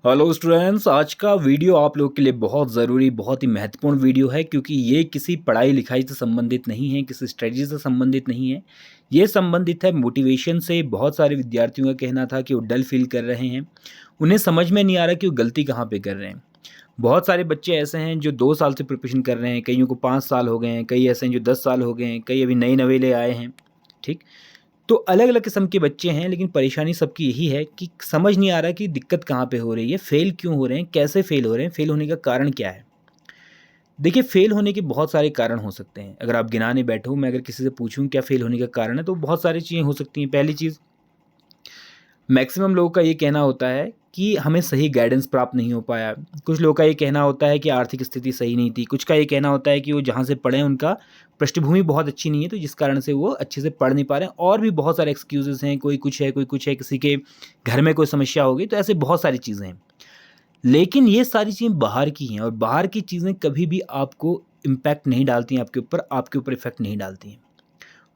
Hello students, आज का video आप लोग के लिए बहुत ज़रूरी, बहुत ही महत्वपूर्ण वीडियो है क्योंकि ये किसी पढ़ाई लिखाई से संबंधित नहीं है, किसी स्ट्रेटजी से संबंधित नहीं है। ये संबंधित है मोटिवेशन से। बहुत सारे विद्यार्थियों का कहना था कि वो डल फील कर रहे हैं, उन्हें समझ में नहीं आ रहा कि वो गलती कहाँ पे कर रहे हैं। बहुत सारे बच्चे ऐसे हैं जो 2 साल से प्रिपरेशन कर रहे हैं, कईयों को 5 साल हो गए हैं, कई ऐसे हैं जो 10 साल हो गए हैं, कई अभी नए नवेले आए हैं। ठीक, तो अलग-अलग किस्म के बच्चे हैं, लेकिन परेशानी सबकी यही है कि समझ नहीं आ रहा कि दिक्कत कहाँ पे हो रही है, फ़ेल क्यों हो रहे हैं, कैसे फ़ेल हो रहे हैं, फ़ेल होने का कारण क्या है? देखिए, फ़ेल होने के बहुत सारे कारण हो सकते हैं। अगर आप गिनाने बैठो, मैं अगर किसी से पूछूँ क्या फ़ेल होने का कारण है, तो बहुत सारी चीज़ें हो सकती हैं। पहली चीज़, मैक्सिमम लोगों का ये कहना होता है कि हमें सही गाइडेंस प्राप्त नहीं हो पाया। कुछ लोगों का ये कहना होता है कि आर्थिक स्थिति सही नहीं थी। कुछ का ये कहना होता है कि वो जहाँ से पढ़े हैं उनका पृष्ठभूमि बहुत अच्छी नहीं है, तो जिस कारण से वो अच्छे से पढ़ नहीं पा रहे हैं। और भी बहुत सारे एक्सक्यूज़ेज़ हैं, कोई कुछ है, किसी के घर में कोई समस्या हो गई, तो ऐसे बहुत सारी चीज़ें हैं। लेकिन ये सारी चीज़ें बाहर की हैं और बाहर की चीज़ें कभी भी आपको इम्पैक्ट नहीं डालती हैं आपके ऊपर इफ़ेक्ट नहीं डालती हैं।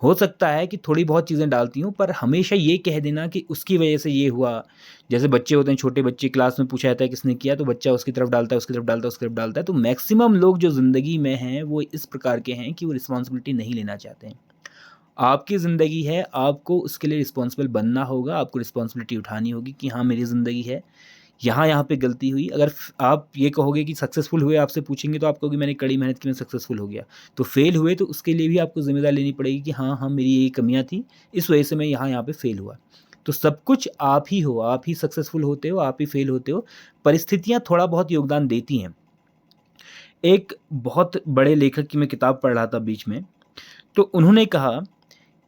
हो सकता है कि थोड़ी बहुत चीज़ें डालती हूँ, पर हमेशा ये कह देना कि उसकी वजह से ये हुआ। जैसे बच्चे होते हैं, छोटे बच्चे, क्लास में पूछा जाता है किसने किया, तो बच्चा उसकी तरफ डालता है, उसकी तरफ डालता है, उसकी तरफ डालता है। तो मैक्सिमम लोग जो ज़िंदगी में हैं, वो इस प्रकार के हैं कि वो रिस्पॉन्सिबिलिटी नहीं लेना चाहते हैं। आपकी ज़िंदगी है, आपको उसके लिए रिस्पॉन्सिबल बनना होगा, आपको रिस्पॉन्सिबिलिटी उठानी होगी कि हाँ, मेरी ज़िंदगी है, यहाँ-यहाँ पे गलती हुई। अगर आप ये कहोगे कि सक्सेसफुल हुए, आपसे पूछेंगे तो आप कहोगे मैंने कड़ी मेहनत की, मैं सक्सेसफुल हो गया। तो फेल हुए तो उसके लिए भी आपको ज़िम्मेदारी लेनी पड़ेगी कि हाँ, हाँ, मेरी ये कमियाँ थी, इस वजह से मैं यहाँ-यहाँ पे फेल हुआ। तो सब कुछ आप ही हो, आप ही सक्सेसफुल होते हो, आप ही फेल होते हो। परिस्थितियाँ थोड़ा बहुत योगदान देती हैं। एक बहुत बड़े लेखक की मैं किताब पढ़ रहा था बीच में, तो उन्होंने कहा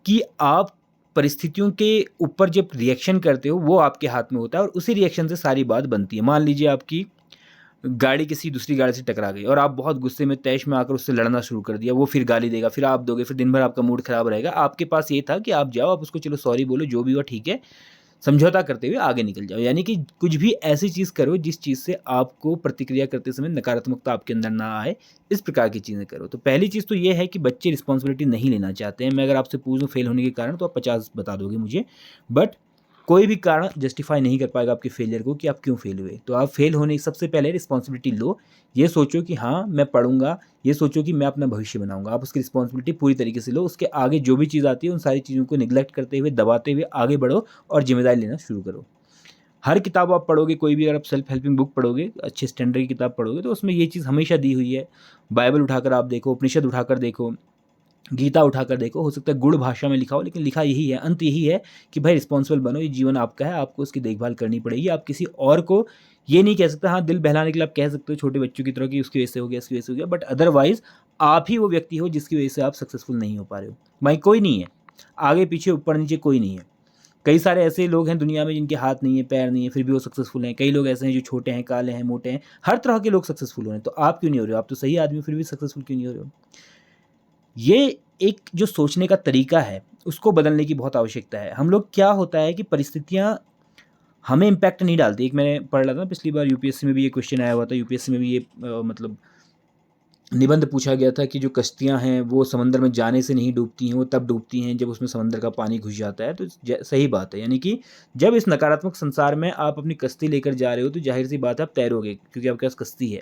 कि आप परिस्थितियों के ऊपर जब रिएक्शन करते हो, वो आपके हाथ में होता है और उसी रिएक्शन से सारी बात बनती है। मान लीजिए आपकी गाड़ी किसी दूसरी गाड़ी से टकरा गई और आप बहुत गुस्से में तैश में आकर उससे लड़ना शुरू कर दिया। वो फिर गाली देगा, फिर आप दोगे, फिर दिन भर आपका मूड खराब रहेगा। आपके पास ये था कि आप जाओ, आप उसको चलो सॉरी बोलो, जो भी हुआ ठीक है, समझौता करते हुए आगे निकल जाओ। यानी कि कुछ भी ऐसी चीज़ करो जिस चीज़ से आपको प्रतिक्रिया करते समय नकारात्मकता आपके अंदर ना आए, इस प्रकार की चीज़ें करो। तो पहली चीज़ तो ये है कि बच्चे रिस्पॉन्सिबिलिटी नहीं लेना चाहते हैं। मैं अगर आपसे पूछूँ फेल होने के कारण तो आप 50 बता दोगे मुझे, बट कोई भी कारण जस्टिफ़ाई नहीं कर पाएगा आपके फेलियर को कि आप क्यों फेल हुए। तो आप फेल होने सबसे पहले रिस्पॉन्सिबिलिटी लो। ये सोचो कि हाँ, मैं पढ़ूँगा, ये सोचो कि मैं अपना भविष्य बनाऊँगा। आप उसकी रिस्पॉन्सिबिलिटी पूरी तरीके से लो। उसके आगे जो भी चीज़ आती है, उन सारी चीज़ों को नेग्लेक्ट करते हुए, दबाते हुए आगे बढ़ो और ज़िम्मेदारी लेना शुरू करो। हर किताब आप पढ़ोगे, कोई भी अगर आप सेल्फ हेल्पिंग बुक पढ़ोगे, अच्छे स्टैंडर्ड की किताब पढ़ोगे, तो उसमें ये चीज़ हमेशा दी हुई है। बाइबल उठाकर आप देखो, उपनिषद उठाकर देखो, गीता उठाकर देखो, हो सकता है गुड़ भाषा में लिखा हो, लेकिन लिखा यही है, अंत यही है कि भाई रिस्पॉन्सिबल बनो, ये जीवन आपका है, आपको उसकी देखभाल करनी पड़ेगी। आप किसी और को ये नहीं कह सकते। हाँ, दिल बहलाने के लिए आप कह सकते हो छोटे बच्चों की तरह कि उसकी वजह से हो गया, इसकी वजह से हो गया, बट अदरवाइज़ आप ही वो व्यक्ति हो जिसकी वजह से आप सक्सेसफुल नहीं हो पा रहे हो। भाई कोई नहीं है, आगे पीछे, ऊपर नीचे कोई नहीं है। कई सारे ऐसे लोग हैं दुनिया में जिनके हाथ नहीं है, पैर नहीं है, फिर भी वो सक्सेसफुल हैं। कई लोग ऐसे हैं जो छोटे हैं, काले हैं, मोटे हैं, हर तरह के लोग सक्सेसफुल हो रहे हैं। तो आप क्यों नहीं हो रहे हो? आप तो सही आदमी हो, फिर भी सक्सेसफुल क्यों नहीं हो रहे हो? ये एक जो सोचने का तरीका है, उसको बदलने की बहुत आवश्यकता है। हम लोग क्या होता है कि परिस्थितियाँ हमें इम्पैक्ट नहीं डालती। एक मैंने पढ़ रहा था पिछली बार, यूपीएससी में भी ये क्वेश्चन आया हुआ था, यूपीएससी में भी ये मतलब निबंध पूछा गया था कि जो कश्तियाँ हैं वो समंदर में जाने से नहीं डूबती हैं, वो तब डूबती हैं जब उसमें समंदर का पानी घुस जाता है। तो सही बात है, यानी कि जब इस नकारात्मक संसार में आप अपनी कश्ती लेकर जा रहे हो तो जाहिर सी बात है आप तैरोगे, क्योंकि आपके पास कश्ती है।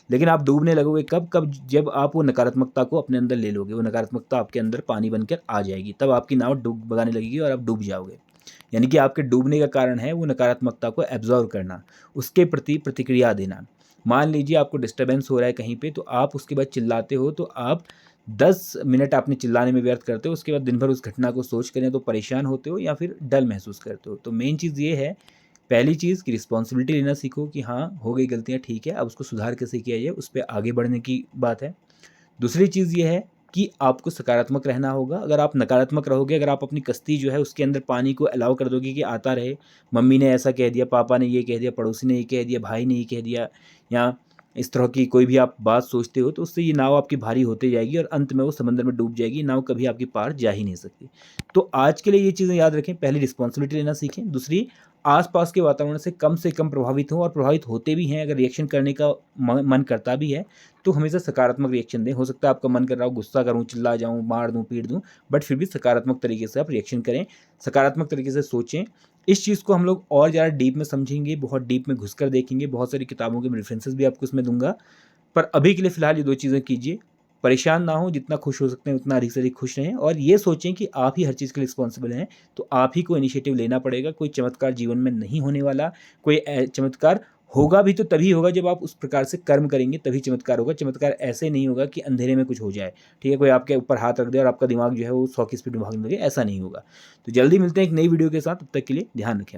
लेकिन आप डूबने लगोगे कब जब आप वो नकारात्मकता को अपने अंदर ले लोगे, वो नकारात्मकता आपके अंदर पानी बनकर आ जाएगी, तब आपकी नाव डूब भगाने लगेगी और आप डूब जाओगे। यानी कि आपके डूबने का कारण है वो नकारात्मकता को एब्जॉर्व करना, उसके प्रति प्रतिक्रिया देना। मान लीजिए आपको डिस्टर्बेंस हो रहा है कहीं पे, तो आप उसके बाद चिल्लाते हो, तो आप 10 मिनट अपने चिल्लाने में व्यर्थ करते हो, उसके बाद दिन भर उस घटना को सोच कर या तो परेशान होते हो या फिर डल महसूस करते हो। तो मेन चीज़ ये है, पहली चीज़ कि रिस्पॉन्सिबिलिटी लेना सीखो कि हाँ, हो गई गलतियाँ ठीक है, अब उसको सुधार कैसे किया जाए, उस पे आगे बढ़ने की बात है। दूसरी चीज़ ये है कि आपको सकारात्मक रहना होगा। अगर आप नकारात्मक रहोगे, अगर आप अपनी कश्ती जो है उसके अंदर पानी को अलाउ कर दोगे कि आता रहे, मम्मी ने ऐसा कह दिया, पापा ने ये कह दिया, पड़ोसी ने ये कह दिया, भाई ने ये कह दिया, या इस तरह की कोई भी आप बात सोचते हो, तो उससे ये नाव आपकी भारी होते जाएगी और अंत में वो समंदर में डूब जाएगी। नाव कभी आपकी पार जा ही नहीं सकती। तो आज के लिए ये चीज़ें याद रखें, पहली रिस्पॉन्सिबिलिटी लेना सीखें। दूसरी, आसपास के वातावरण से कम प्रभावित हों और प्रभावित होते भी हैं, अगर रिएक्शन करने का मन करता भी है तो हमेशा सकारात्मक रिएक्शन दें। हो सकता है आपका मन कर रहा हो गुस्सा करूँ, चिल्ला जाऊँ, मार दूँ, पीट दूँ, बट फिर भी सकारात्मक तरीके से आप रिएक्शन करें, सकारात्मक तरीके से सोचें। इस चीज़ को हम लोग और ज़्यादा डीप में समझेंगे, बहुत डीप में घुसकर देखेंगे, बहुत सारी किताबों के रेफरेंसेस भी आपको इसमें दूँगा। पर अभी के लिए फ़िलहाल ये 2 चीज़ें कीजिए, परेशान ना हों, जितना खुश हो सकते हैं उतना अधिक से अधिक खुश रहें और ये सोचें कि आप ही हर चीज़ के लिए रिस्पॉन्सिबल हैं, तो आप ही को इनिशिएटिव लेना पड़ेगा। कोई चमत्कार जीवन में नहीं होने वाला, कोई चमत्कार होगा भी तो तभी होगा जब आप उस प्रकार से कर्म करेंगे, तभी चमत्कार होगा। चमत्कार ऐसे नहीं होगा कि अंधेरे में कुछ हो जाए, ठीक है? कोई आपके ऊपर हाथ रख दे और आपका दिमाग जो है वो 100 की स्पीड में भागने लगे, ऐसा नहीं होगा। तो जल्दी मिलते हैं एक नई वीडियो के साथ, तब तक के लिए ध्यान रखें अपना।